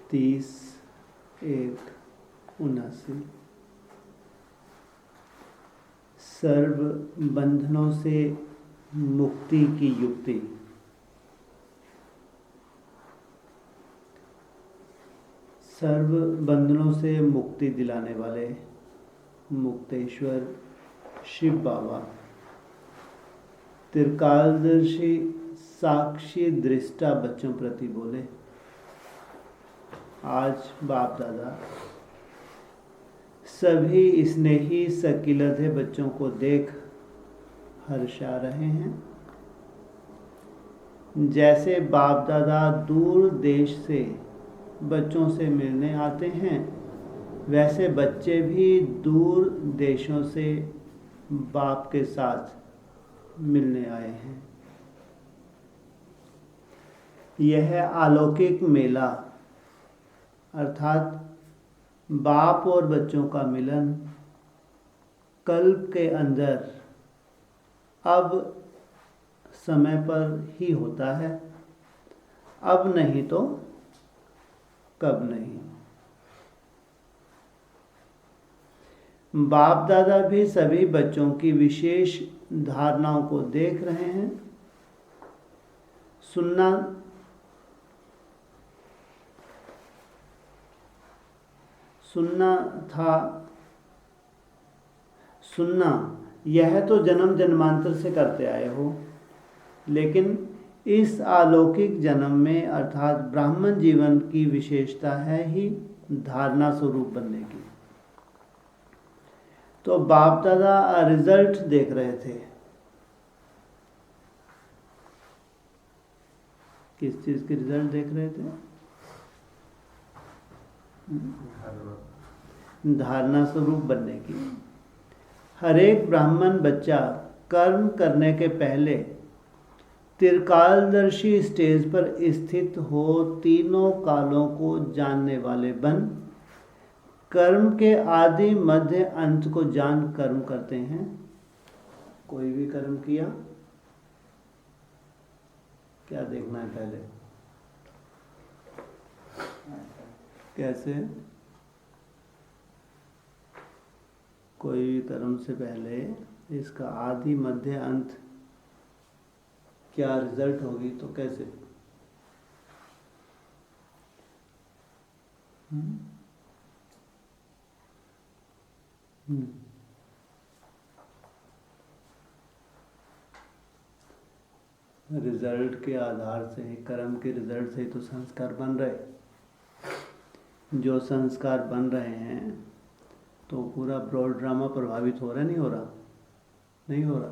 30/1/79। सर्व बंधनों से मुक्ति की युक्ति। सर्व बंधनों से मुक्ति दिलाने वाले मुक्तेश्वर शिव बाबा त्रिकालदर्शी साक्षी दृष्टा बच्चों प्रति बोले, आज बाप दादा सभी स्नेही सकीलधे बच्चों को देख हर्षा रहे हैं। जैसे बाप दादा दूर देश से बच्चों से मिलने आते हैं, वैसे बच्चे भी दूर देशों से बाप के साथ मिलने आए हैं। यह अलौकिक मेला अर्थात बाप और बच्चों का मिलन कल्प के अंदर अब समय पर ही होता है, अब नहीं तो कब नहीं। बाप दादा भी सभी बच्चों की विशेष धारणाओं को देख रहे हैं। सुनना यह तो जन्म जन्मांतर से करते आए हो, लेकिन इस अलौकिक जन्म में अर्थात ब्राह्मण जीवन की विशेषता है ही धारणा स्वरूप बनने की। तो बाप दादा रिजल्ट देख रहे थे। किस चीज के रिजल्ट देख रहे थे? धारणा स्वरूप बनने की। हर एक ब्राह्मण बच्चा कर्म करने के पहले त्रिकालदर्शी स्टेज पर स्थित हो तीनों कालों को जानने वाले बन कर्म के आदि मध्य अंत को जान कर्म करते हैं। कोई भी कर्म किया, क्या देखना है पहले? कैसे? कोई भी कर्म से पहले इसका आदि मध्य अंत क्या रिजल्ट होगी, तो कैसे? रिजल्ट के आधार से, कर्म के रिजल्ट से तो संस्कार बन रहे। जो संस्कार बन रहे हैं तो पूरा ब्रॉड ड्रामा प्रभावित हो रहा, नहीं हो रहा? नहीं हो रहा।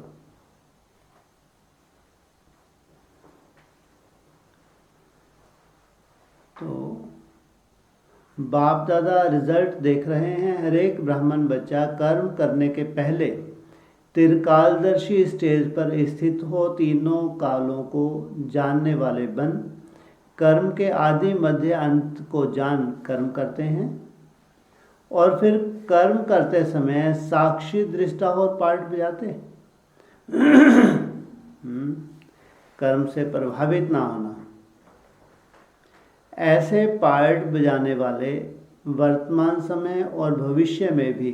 तो बाप दादा रिजल्ट देख रहे हैं। हर एक ब्राह्मण बच्चा कर्म करने के पहले त्रिकालदर्शी स्टेज पर स्थित हो तीनों कालों को जानने वाले बन कर्म के आदि मध्य अंत को जान कर्म करते हैं, और फिर कर्म करते समय साक्षी दृष्टा और पार्ट बजाते। कर्म से प्रभावित ना होना। ऐसे पार्ट बजाने वाले वर्तमान समय और भविष्य में भी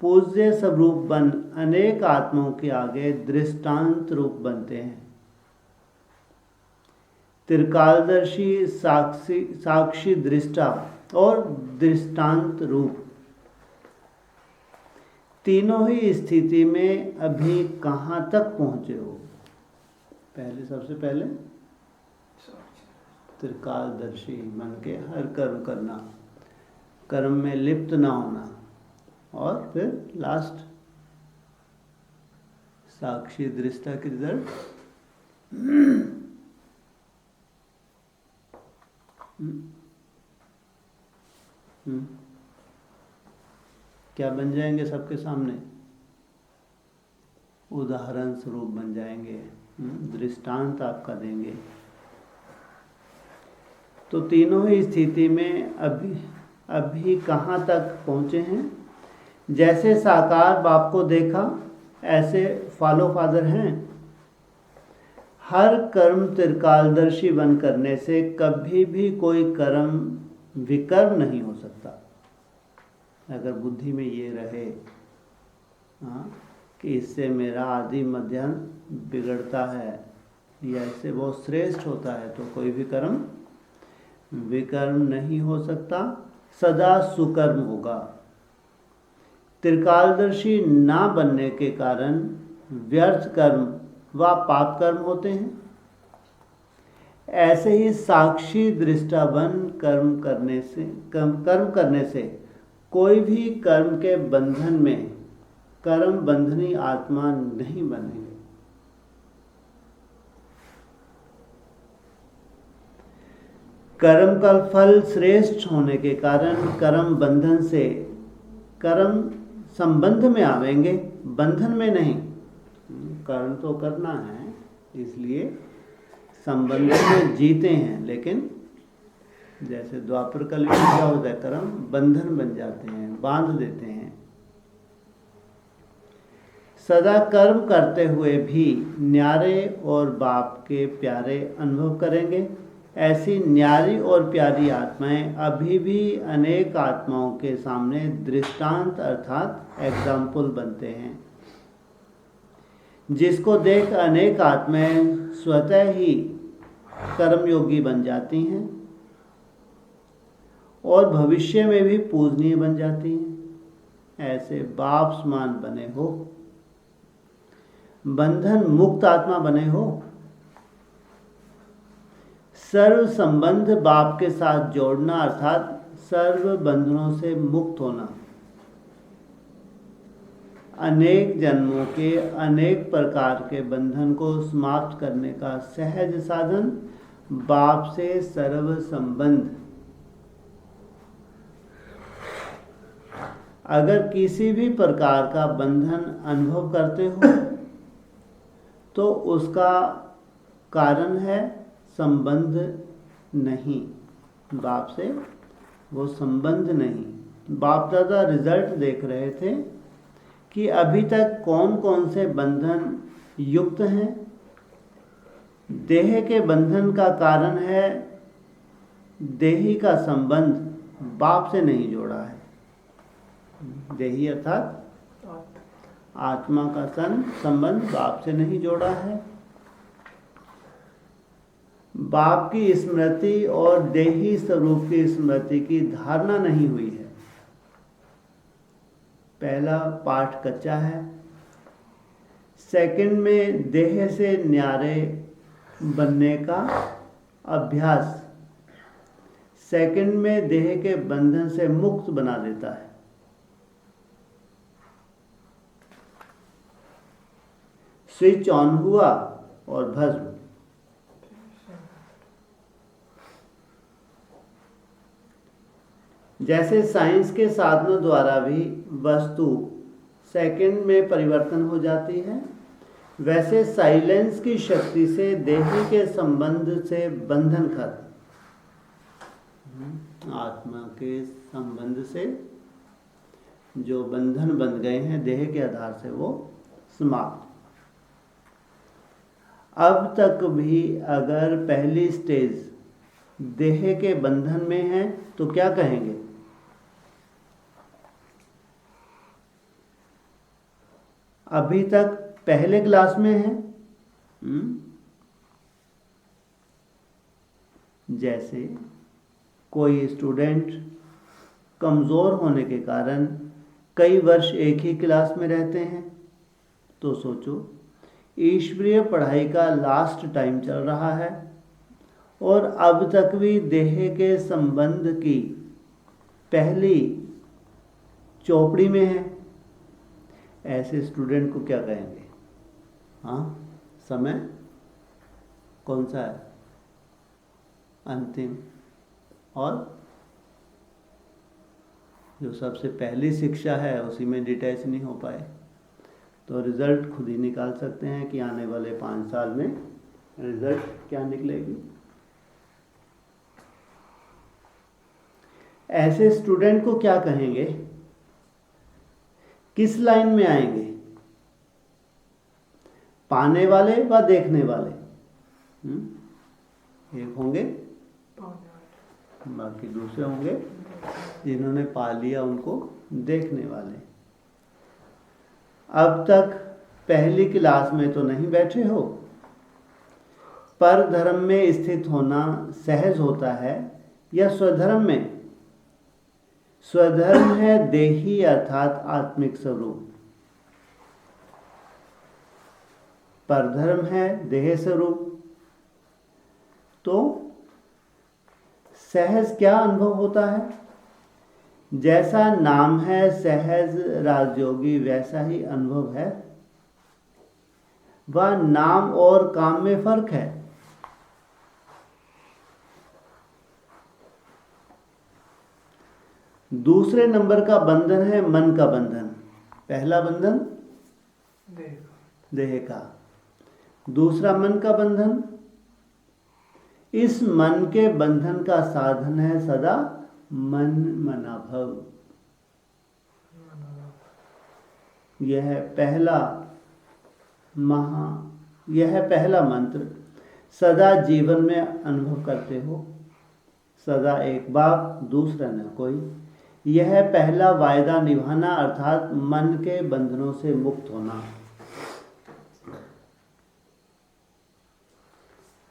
पूज्य स्वरूप बन अनेक आत्माओं के आगे दृष्टांत रूप बनते हैं। त्रिकालदर्शी, साक्षी दृष्टा और दृष्टांत रूप तीनों ही स्थिति में अभी कहाँ तक पहुँचे हो? पहले, सबसे पहले त्रिकालदर्शी मन के हर कर्म करना, कर्म में लिप्त ना होना, और फिर लास्ट साक्षी दृष्टा के रिजल्ट। क्या बन जाएंगे सबके सामने? उदाहरण स्वरूप बन जाएंगे, दृष्टांत आपका देंगे। तो तीनों ही स्थिति में अभी कहाँ तक पहुँचे हैं? जैसे साकार बाप को देखा, ऐसे फॉलो फादर हैं। हर कर्म त्रिकालदर्शी बन करने से कभी भी कोई कर्म विकर्म नहीं हो सकता। अगर बुद्धि में ये रहे कि इससे मेरा आदि मध्यान्ह बिगड़ता है या इससे बहुत श्रेष्ठ होता है, तो कोई भी कर्म विकर्म नहीं हो सकता, सदा सुकर्म होगा। त्रिकालदर्शी ना बनने के कारण व्यर्थ कर्म व पाप कर्म होते हैं। ऐसे ही साक्षी दृष्टा बन कर्म करने से कोई भी कर्म के बंधन में कर्म बंधनी आत्मा नहीं बनेंगे। कर्म का फल श्रेष्ठ होने के कारण कर्म बंधन से कर्म संबंध में आवेंगे, बंधन में नहीं। कर्म तो करना है, इसलिए संबंध में जीते हैं, लेकिन जैसे द्वापर कलयुग में क्या होता है, कर्म बंधन बन जाते हैं, बांध देते हैं। सदा कर्म करते हुए भी न्यारे और बाप के प्यारे अनुभव करेंगे। ऐसी न्यारी और प्यारी आत्माएं अभी भी अनेक आत्माओं के सामने दृष्टांत अर्थात एग्जाम्पल बनते हैं, जिसको देख अनेक आत्माएं स्वतः ही कर्मयोगी बन जाती हैं और भविष्य में भी पूजनीय बन जाती हैं। ऐसे बाप समान बने हो, बंधन मुक्त आत्मा बने हो, सर्व संबंध बाप के साथ जोड़ना अर्थात सर्व बंधनों से मुक्त होना। अनेक जन्मों के अनेक प्रकार के बंधन को समाप्त करने का सहज साधन बाप से सर्व संबंध। अगर किसी भी प्रकार का बंधन अनुभव करते हो तो उसका कारण है संबंध नहीं, बाप से वो संबंध नहीं। बाप दादा रिजल्ट देख रहे थे कि अभी तक कौन कौन से बंधन युक्त हैं। देह के बंधन का कारण है देही का संबंध बाप से नहीं जोड़ा है। देही अर्थात आत्मा का संबंध बाप से नहीं जोड़ा है। बाप की स्मृति और देही स्वरूप की स्मृति की धारणा नहीं हुई है। पहला पाठ कच्चा है। सेकंड में देह से न्यारे बनने का अभ्यास सेकंड में देह के बंधन से मुक्त बना देता है। स्विच ऑन हुआ और भस्म। जैसे साइंस के साधनों द्वारा भी वस्तु सेकंड में परिवर्तन हो जाती है, वैसे साइलेंस की शक्ति से देही के संबंध से बंधन खत्म। आत्मा के संबंध से जो बंधन बन गए हैं देह के आधार से वो समाप्त। अब तक भी अगर पहली स्टेज देह के बंधन में है तो क्या कहेंगे? अभी तक पहले क्लास में है। जैसे कोई स्टूडेंट कमज़ोर होने के कारण कई वर्ष एक ही क्लास में रहते हैं, तो सोचो ईश्वरीय पढ़ाई का लास्ट टाइम चल रहा है और अब तक भी देह के संबंध की पहली चौपड़ी में है। ऐसे स्टूडेंट को क्या कहेंगे? समय कौन सा है? अंतिम। और जो सबसे पहली शिक्षा है उसी में डिटैच नहीं हो पाए, तो रिजल्ट खुद ही निकाल सकते हैं कि आने वाले 5 साल में रिजल्ट क्या निकलेगी। ऐसे स्टूडेंट को क्या कहेंगे? किस लाइन में आएंगे? पाने वाले व देखने वाले? एक होंगे बाकी दूसरे होंगे जिन्होंने पा लिया उनको देखने वाले। अब तक पहली क्लास में तो नहीं बैठे हो। पर धर्म में स्थित होना सहज होता है या स्वधर्म में? स्वधर्म है देही अर्थात आत्मिक स्वरूप, परधर्म है देह स्वरूप। तो सहज क्या अनुभव होता है? जैसा नाम है सहज राजयोगी, वैसा ही अनुभव है। वह नाम और काम में फर्क है। दूसरे नंबर का बंधन है मन का बंधन। पहला बंधन देह का, दूसरा मन का बंधन। इस मन के बंधन का साधन है सदा मन मनाभव। यह पहला मंत्र सदा जीवन में अनुभव करते हो। सदा एक बाप दूसरा न कोई। यह पहला वायदा निभाना अर्थात मन के बंधनों से मुक्त होना।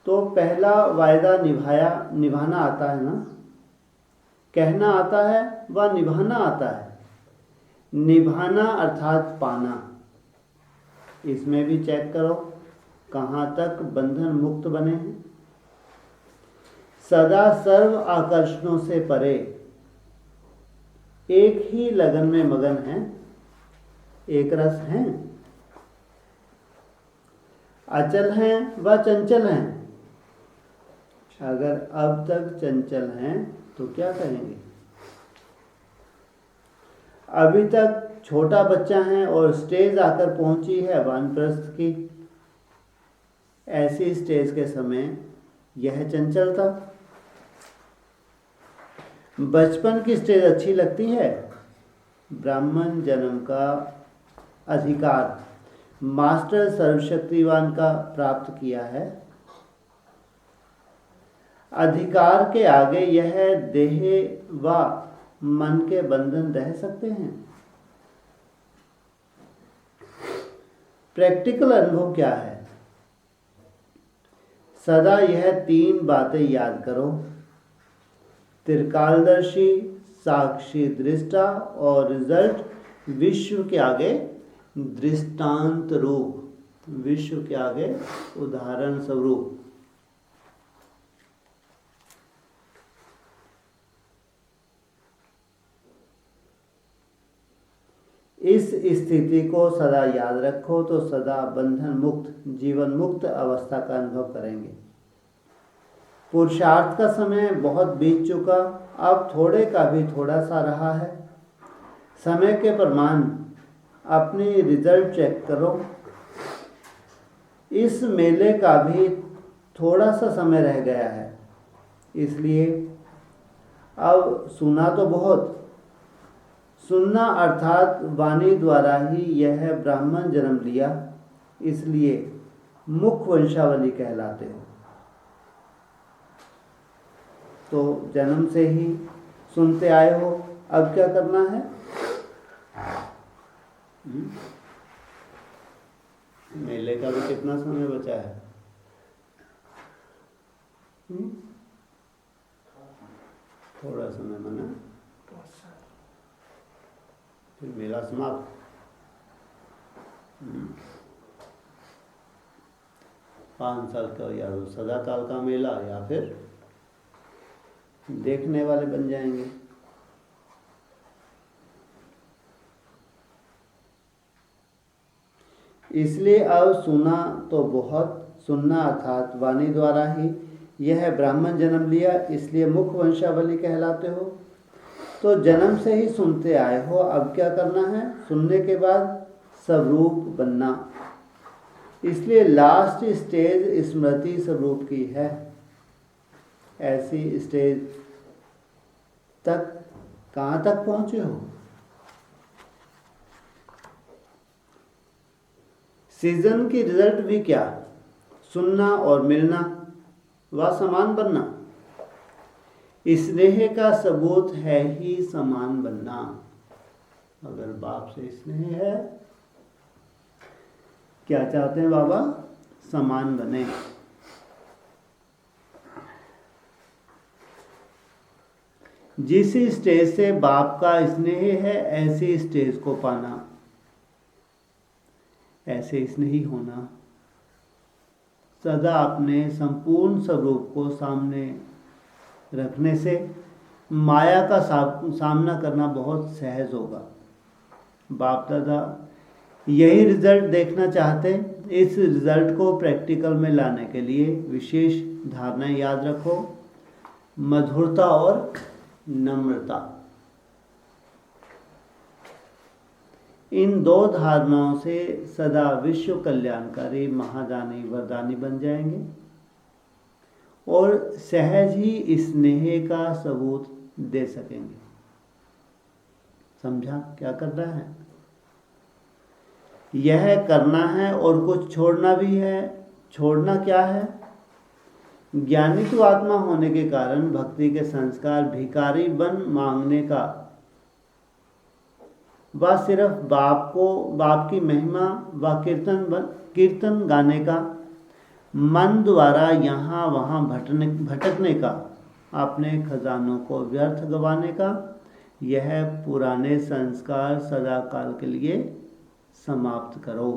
तो पहला वायदा निभाना आता है ना, कहना आता है व निभाना आता है। निभाना अर्थात पाना। इसमें भी चेक करो कहाँ तक बंधन मुक्त बने हैं। सदा सर्व आकर्षणों से परे, एक ही लगन में मगन हैं, एक रस हैं, अचल हैं व चंचल हैं। अगर अब तक चंचल हैं तो क्या करेंगे? अभी तक छोटा बच्चा है और स्टेज आकर पहुंची है वानप्रस्थ की। ऐसी स्टेज के समय यह चंचलता। बचपन की स्टेज अच्छी लगती है। ब्राह्मण जन्म का अधिकार मास्टर सर्वशक्तिवान का प्राप्त किया है। अधिकार के आगे यह देह व मन के बंधन रह सकते हैं। प्रैक्टिकल अनुभव क्या है? सदा यह 3 बातें याद करो। त्रिकालदर्शी, साक्षी दृष्टा और रिजल्ट विश्व के आगे दृष्टांत रूप, विश्व के आगे उदाहरण स्वरूप। इस स्थिति को सदा याद रखो तो सदा बंधन मुक्त, जीवन मुक्त अवस्था का अनुभव करेंगे। पुरुषार्थ का समय बहुत बीत चुका, अब थोड़े का भी थोड़ा सा रहा है। समय के प्रमाण अपनी रिजल्ट चेक करो। इस मेले का भी थोड़ा सा समय रह गया है, इसलिए अब सुना तो बहुत। सुनना अर्थात वाणी द्वारा ही यह ब्राह्मण जन्म लिया, इसलिए मुख वंशावली कहलाते हो। तो जन्म से ही सुनते आए हो, अब क्या करना है? मेले का भी कितना समय बचा है? थोड़ा समय बना, फिर मेला समाप्त। 5 साल का या तो सदा काल का मेला, या फिर देखने वाले बन जाएंगे। इसलिए अब सुना तो बहुत, सुनना अर्थात वाणी द्वारा ही यह ब्राह्मण जन्म लिया, इसलिए मुख वंशावली कहलाते हो। तो जन्म से ही सुनते आए हो, अब क्या करना है? सुनने के बाद स्वरूप बनना। इसलिए लास्ट स्टेज स्मृति स्वरूप की है। ऐसी स्टेज तक कहाँ तक पहुँचे हो? सीजन की रिजल्ट भी क्या? सुनना और मिलना व समान बनना। स्नेह का सबूत है ही समान बनना। अगर बाप से स्नेह है, क्या चाहते हैं बाबा? समान बने। जिस स्टेज से बाप का स्नेह है, ऐसी स्टेज को पाना, ऐसे स्नेही होना, सदा अपने संपूर्ण स्वरूप को सामने रखने से माया का सामना करना बहुत सहज होगा। बाप दादा यही रिजल्ट देखना चाहते। इस रिजल्ट को प्रैक्टिकल में लाने के लिए विशेष धारणाएं याद रखो। मधुरता और नम्रता, इन दो धारणाओं से सदा विश्व कल्याणकारी महादानी वरदानी बन जाएंगे और सहज ही स्नेह का सबूत दे सकेंगे। समझा क्या करना है? यह करना है और कुछ छोड़ना भी है। छोड़ना क्या है? ज्ञानी तो आत्मा होने के कारण भक्ति के संस्कार भिखारी बन मांगने का, व सिर्फ बाप की महिमा व कीर्तन गाने का, मन द्वारा यहाँ वहाँ भटकने का, अपने खजानों को व्यर्थ गंवाने का, यह पुराने संस्कार सदा काल के लिए समाप्त करो।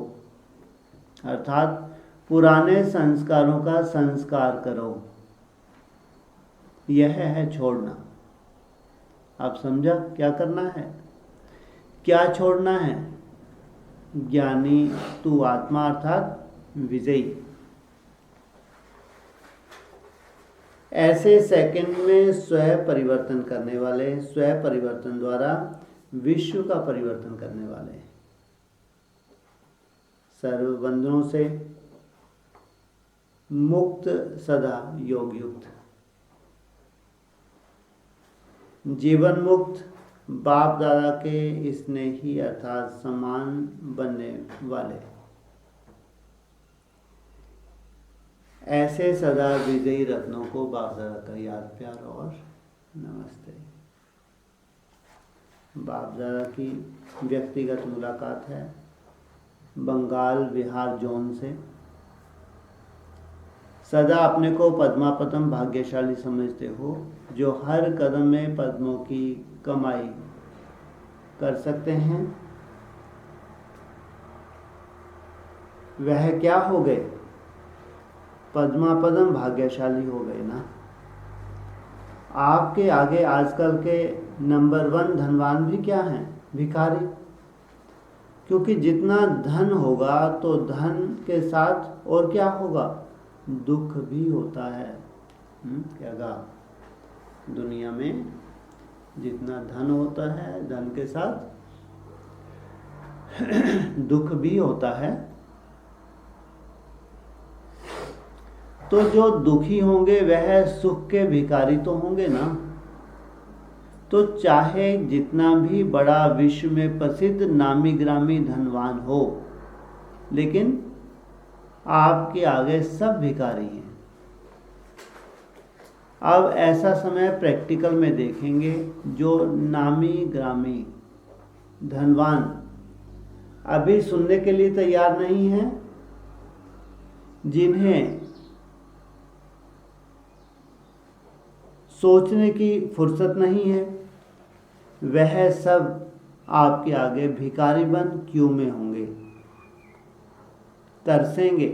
अर्थात पुराने संस्कारों का संस्कार करो, यह है छोड़ना। आप समझा क्या करना है? क्या छोड़ना है? ज्ञानी तू आत्मा अर्थात विजयी। ऐसे सेकंड में स्वयं परिवर्तन करने वाले, स्वयं परिवर्तन द्वारा विश्व का परिवर्तन करने वाले, सर्व बंधनों से मुक्त, सदा योग युक्त, जीवन मुक्त, बाप दादा के स्नेही अर्थात समान बनने वाले, ऐसे सदा विजयी रत्नों को बाप दादा का याद, प्यार और नमस्ते। बाप दादा की व्यक्तिगत मुलाकात है बंगाल बिहार जोन से। सदा अपने को पद्मापदम भाग्यशाली समझते हो जो हर कदम में पद्मों की कमाई कर सकते हैं। वह क्या हो गए? पद्मापदम भाग्यशाली हो गए ना। आपके आगे आजकल के नंबर 1 धनवान भी क्या हैं? भिखारी। क्योंकि जितना धन होगा तो धन के साथ और क्या होगा? दुख भी होता है। क्या कहा? दुनिया में जितना धन होता है, धन के साथ दुख भी होता है। तो जो दुखी होंगे वह सुख के भिखारी तो होंगे ना। तो चाहे जितना भी बड़ा विश्व में प्रसिद्ध नामी ग्रामी धनवान हो, लेकिन आपके आगे सब भिखारी हैं। अब ऐसा समय प्रैक्टिकल में देखेंगे जो नामी ग्रामी धनवान अभी सुनने के लिए तैयार नहीं है, जिन्हें सोचने की फुर्सत नहीं है, वह सब आपके आगे भिखारी बन क्यों में होंगे, तरसेंगे,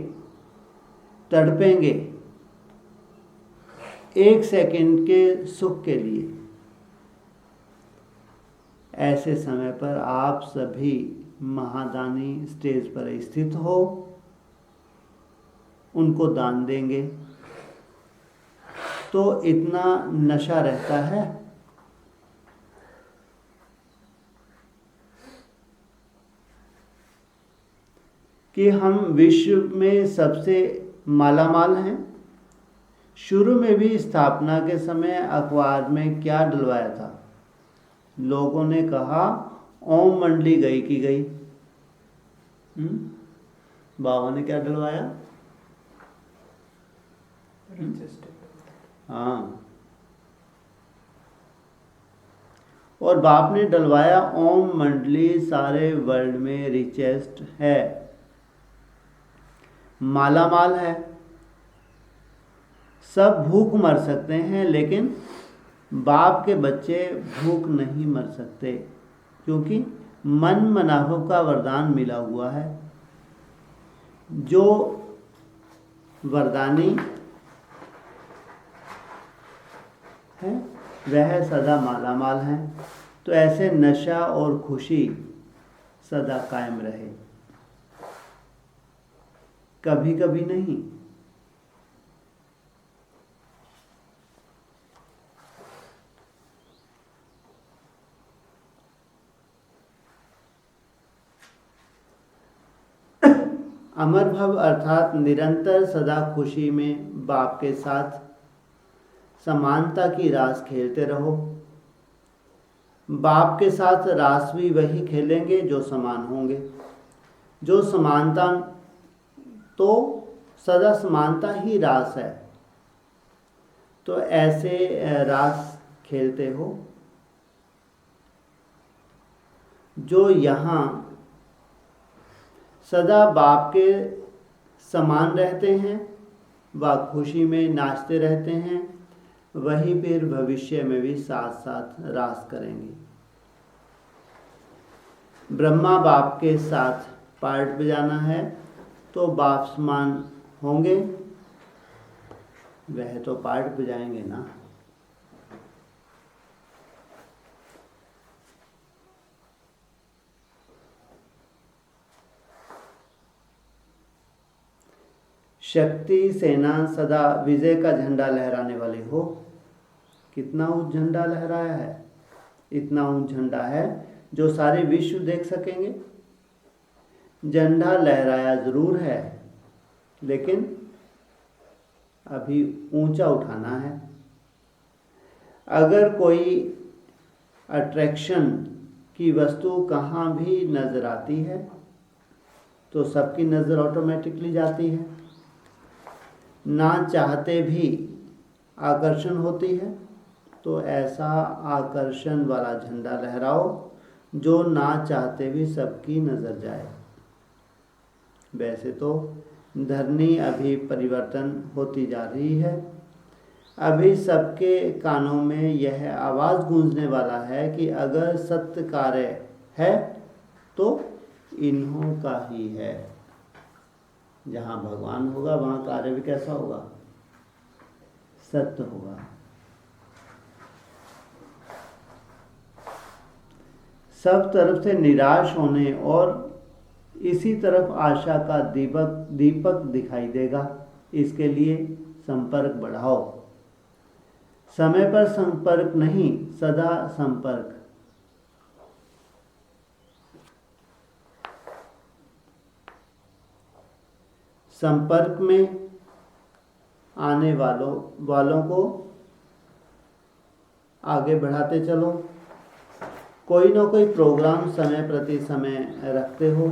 तड़पेंगे एक सेकंड के सुख के लिए। ऐसे समय पर आप सभी महादानी स्टेज पर स्थित हो, उनको दान देंगे तो इतना नशा रहता है। कि हम विश्व में सबसे मालामाल हैं। शुरू में भी स्थापना के समय अखबार में क्या डलवाया था? लोगों ने कहा ओम मंडली गई की गई। बाबा ने क्या डलवाया? हाँ, और बाप ने डलवाया ओम मंडली सारे वर्ल्ड में रिचेस्ट है, मालामाल है। सब भूख मर सकते हैं लेकिन बाप के बच्चे भूख नहीं मर सकते, क्योंकि मन मनाभव का वरदान मिला हुआ है। जो वरदानी है वह सदा मालामाल है। तो ऐसे नशा और खुशी सदा कायम रहे, कभी कभी नहीं। अमर भव अर्थात निरंतर सदा खुशी में बाप के साथ समानता की रास खेलते रहो। बाप के साथ रास भी वही खेलेंगे जो समान होंगे। जो समानता, तो सदा समानता ही रास है। तो ऐसे रास खेलते हो जो यहाँ सदा बाप के समान रहते हैं व खुशी में नाचते रहते हैं, वही फिर भविष्य में भी साथ साथ रास करेंगे। ब्रह्मा बाप के साथ पार्ट बजाना है तो बाप समान होंगे, वह तो पार्ट बजाएंगे ना। शक्ति सेना सदा विजय का झंडा लहराने वाले हो। कितना ऊंच झंडा लहराया है? इतना ऊंच झंडा है जो सारे विश्व देख सकेंगे। झंडा लहराया जरूर है लेकिन अभी ऊंचा उठाना है। अगर कोई अट्रैक्शन की वस्तु कहाँ भी नजर आती है तो सबकी नज़र ऑटोमेटिकली जाती है। ना चाहते भी आकर्षण होती है, तो ऐसा आकर्षण वाला झंडा लहराओ जो ना चाहते भी सबकी नज़र जाए। वैसे तो धरनी अभी परिवर्तन होती जा रही है। अभी सबके कानों में यह आवाज़ गूंजने वाला है कि अगर सत्य कार्य है तो इन्हों का ही है। जहाँ भगवान होगा वहाँ कार्य भी कैसा होगा? सत्य होगा। सब तरफ से निराश होने और इसी तरफ आशा का दीपक दिखाई देगा। इसके लिए संपर्क बढ़ाओ। समय पर संपर्क नहीं, सदा संपर्क। संपर्क में आने वालों को आगे बढ़ाते चलो। कोई ना कोई प्रोग्राम समय प्रति समय रखते हो।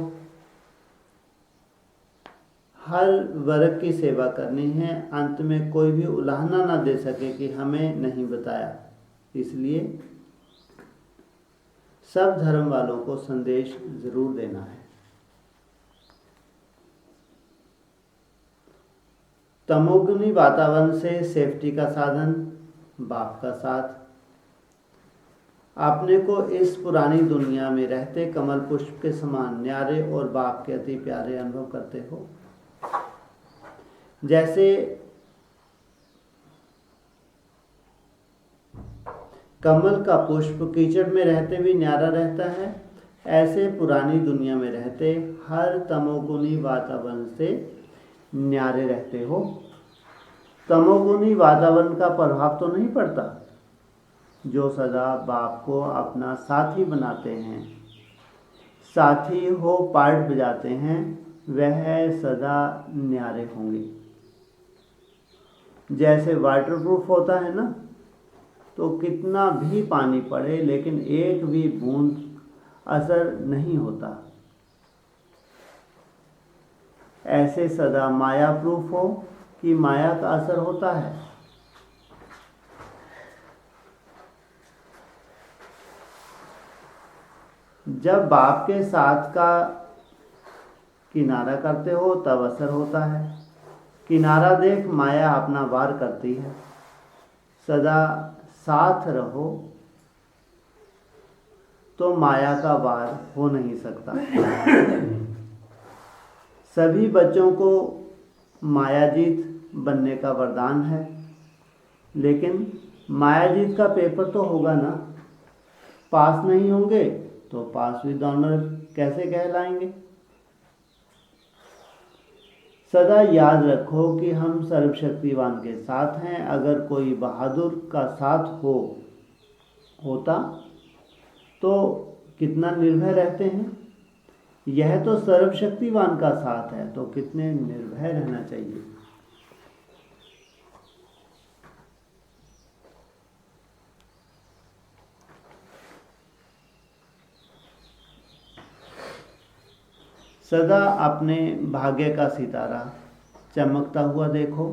हर वर्ग की सेवा करनी है। अंत में कोई भी उलाहना ना दे सके कि हमें नहीं बताया। इसलिए सब धर्म वालों को संदेश जरूर देना है। तमोगुनी वातावरण से सेफ्टी का साधन बाप का साथ। आपने को इस पुरानी दुनिया में रहते कमल पुष्प के समान न्यारे और बाप के अति प्यारे अनुभव करते हो। जैसे कमल का पुष्प कीचड़ में रहते भी न्यारा रहता है, ऐसे पुरानी दुनिया में रहते हर तमोगुनी वातावरण से न्यारे रहते हो। तमोगुनी वातावरण का प्रभाव तो नहीं पड़ता। जो सदा बाप को अपना साथी बनाते हैं, साथी हो पार्ट बजाते हैं, वह सदा न्यारे होंगे। जैसे वाटरप्रूफ होता है ना, तो कितना भी पानी पड़े लेकिन एक भी बूंद असर नहीं होता। ऐसे सदा माया प्रूफ हो कि माया का असर होता है। जब बाप के साथ का किनारा करते हो तब असर होता है। किनारा देख माया अपना वार करती है। सदा साथ रहो तो माया का वार हो नहीं सकता। सभी बच्चों को मायाजीत बनने का वरदान है, लेकिन मायाजीत का पेपर तो होगा ना। पास नहीं होंगे तो पास विद ऑनर कैसे कहलाएंगे। सदा याद रखो कि हम सर्वशक्तिवान के साथ हैं। अगर कोई बहादुर का साथ होता तो कितना निर्भय रहते हैं। यह तो सर्वशक्तिवान का साथ है, तो कितने निर्भय रहना चाहिए। सदा अपने भाग्य का सितारा चमकता हुआ देखो।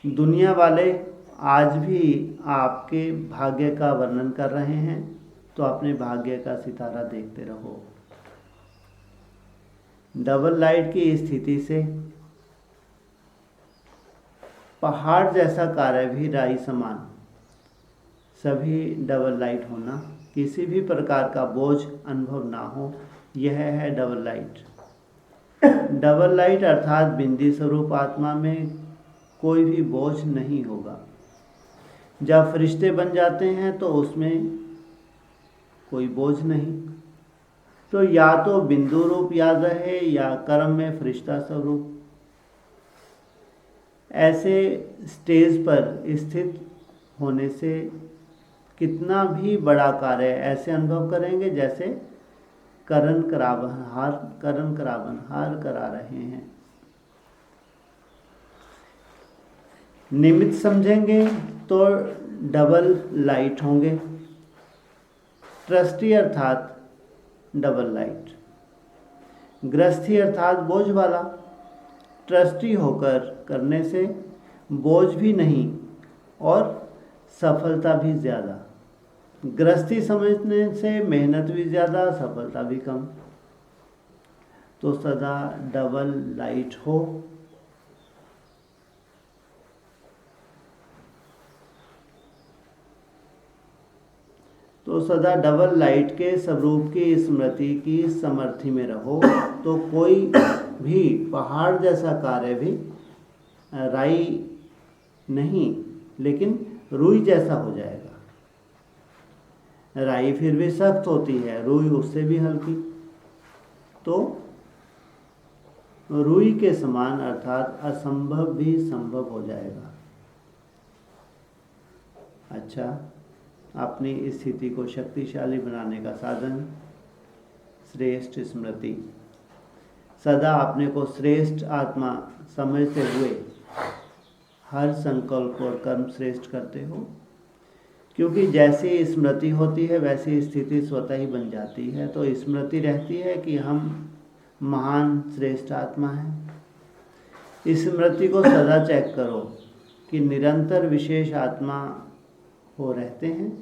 दुनिया वाले आज भी आपके भाग्य का वर्णन कर रहे हैं, तो अपने भाग्य का सितारा देखते रहो। डबल लाइट की स्थिति से पहाड़ जैसा कार्य भी राई समान, सभी डबल लाइट होना, किसी भी प्रकार का बोझ अनुभव ना हो, यह है डबल लाइट। डबल लाइट अर्थात बिंदी स्वरूप आत्मा में कोई भी बोझ नहीं होगा। जब फरिश्ते बन जाते हैं तो उसमें कोई बोझ नहीं। तो या तो बिंदु रूप याद रहे या कर्म में फरिश्ता स्वरूप। ऐसे स्टेज पर स्थित होने से कितना भी बड़ा कार्य ऐसे अनुभव करेंगे जैसे करण करावनहार करा रहे हैं। निमित्त समझेंगे तो डबल लाइट होंगे। ट्रस्टी अर्थात डबल लाइट, गृहस्थी अर्थात बोझ वाला। ट्रस्टी होकर करने से बोझ भी नहीं और सफलता भी ज़्यादा। गृहस्थी समझने से मेहनत भी ज़्यादा, सफलता भी कम। तो सदा डबल लाइट हो। तो सदा डबल लाइट के स्वरूप की स्मृति की समर्थी में रहो, तो कोई भी पहाड़ जैसा कार्य भी राई नहीं लेकिन रुई जैसा हो जाएगा। राई फिर भी सख्त होती है, रुई उससे भी हल्की। तो रुई के समान अर्थात असंभव भी संभव हो जाएगा। अच्छा, अपनी स्थिति को शक्तिशाली बनाने का साधन श्रेष्ठ स्मृति। सदा अपने को श्रेष्ठ आत्मा समझते हुए हर संकल्प और कर्म श्रेष्ठ करते हो, क्योंकि जैसी स्मृति होती है वैसी स्थिति स्वतः ही बन जाती है। तो स्मृति रहती है कि हम महान श्रेष्ठ आत्मा हैं। इस स्मृति को सदा चेक करो कि निरंतर विशेष आत्मा हो रहते हैं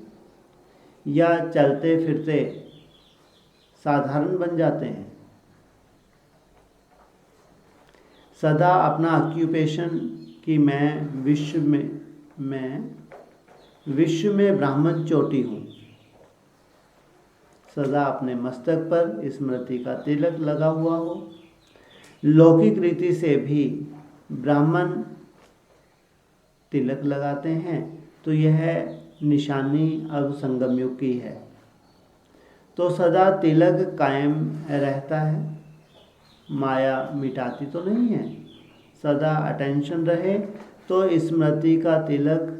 या चलते फिरते साधारण बन जाते हैं। सदा अपना ऑक्यूपेशन कि मैं विश्व में ब्राह्मण चोटी हूँ, सदा अपने मस्तक पर स्मृति का तिलक लगा हुआ हो। लौकिक रीति से भी ब्राह्मण तिलक लगाते हैं, तो यह निशानी अब संगम युग की है। तो सदा तिलक कायम रहता है, माया मिटाती तो नहीं है। सदा अटेंशन रहे तो स्मृति का तिलक